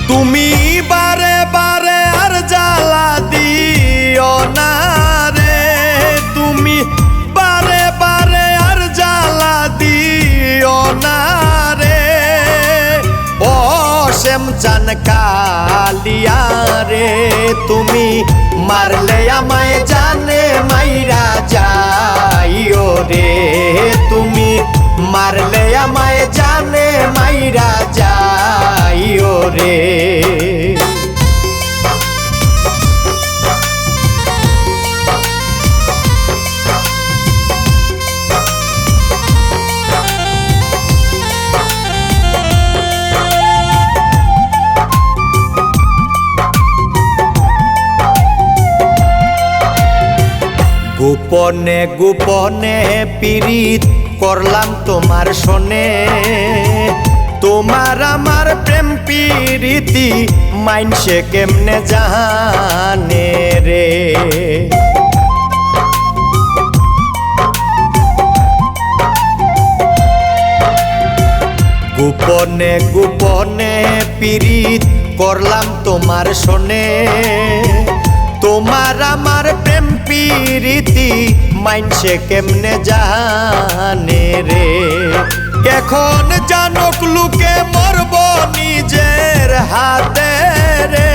তুমি বারে বারে আর জ্বালা দিও না রে, তুমি বারে বারে আর জ্বালা দিও না রে। ও শ্যামচান কালিয়া রে, তুমি মারলে আমায় জানে মাইরা যাইও রে, তুমি মারলে আমায় জানে মাইরা যাইও রে। গোপনে গোপনে পীড়িত করলাম তোমার শোনে, তোমার আমার প্রেম পীড়িতি মাইনসে কেমনে জানে রে। গোপনে গোপনে পীড়িত করলাম তোমার শোনে, তোমার আমার প্রেম পীড়িতি মাইনসে কেমনে জানে রে। এখন জানক লুকে মরব নিজের হাতে রে,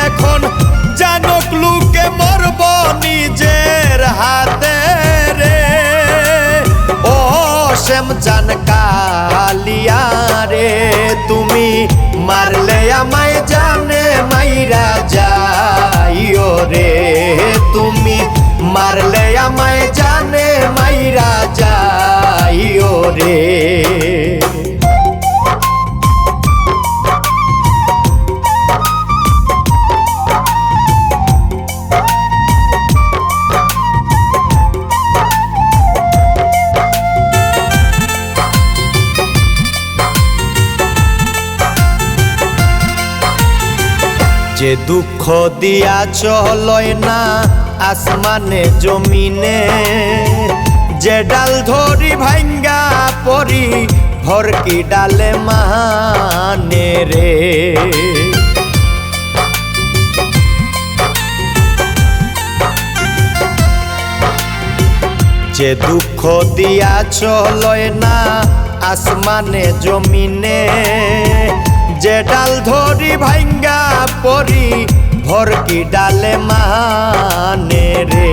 এখন জানক লুকে মরব নিজের হাতে রে। ও শ্যামচান কালিয়া রে, তুমি মারলে আমায় জানে মাইরা যাইও রে, তুমি মারলে আমায় জানে মাইরা যাইও রে। যে দুঃখ দিয়া চলয় না আসমানে জমিনে, যে ডাল ধরি ভাঙ্গা পরি ভরকি ডালে মানে রে। যে দুঃখ দিয়া চলয় না আসমানে জমিনে, যে ডাল ধরি ভাঙ্গা পরি ভরকি ডালে মানে রে।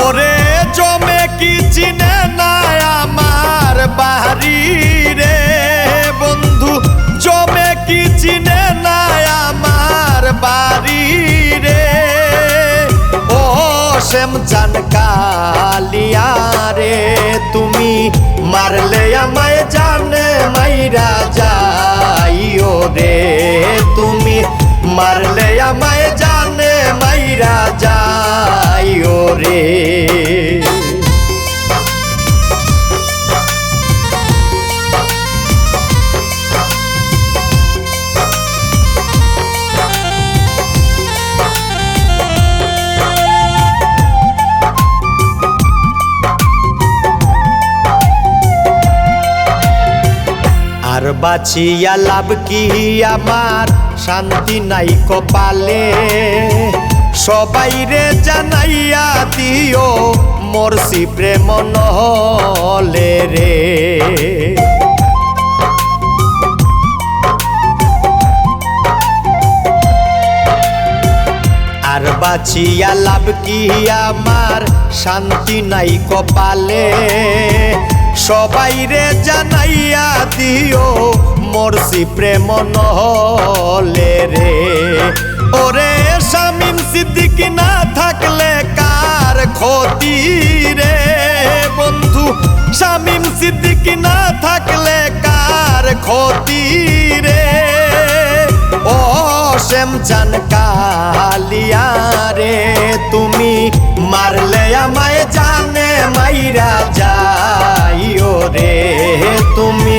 ওরে জমে কি চিনে না আমার বাড়ি রে, বন্ধু জমে কি চিনে না আমার বাড়ি রে। ও শ্যামচান কালিয়া রে, তুমি মারলে আমায় জানে মাইরা যাইও রে, তুমি মারলে আমায় জানে মাইরা যাইও রে। আর বাঁচিয়া লাভ কি আমার, শান্তি নাই কপালে, সবাই রে জানাইয়া দিও মরছি প্রেম নহলে রে। আর বাঁচিয়া লাভ কি আমার, শান্তি নাই কপালে, সবাই রে জানাইয়া দিও মরছি প্রেম নহলে রে। ওরে শামীম সিদ্দিক না থাকলে কার ক্ষতি রে, বন্ধু শামীম সিদ্দিক না থাকলে কার ক্ষতি রে। কাশেম চান কালিয়া রে তুমি মারলে আমায় জানে মাইরা যাইও রে তুমি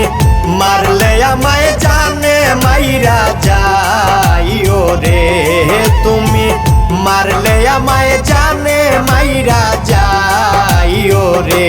মারলে আমায় জানে মাইরা যাইও রে তুমি মারলে আমায় জানে মাইরা যাইও রে।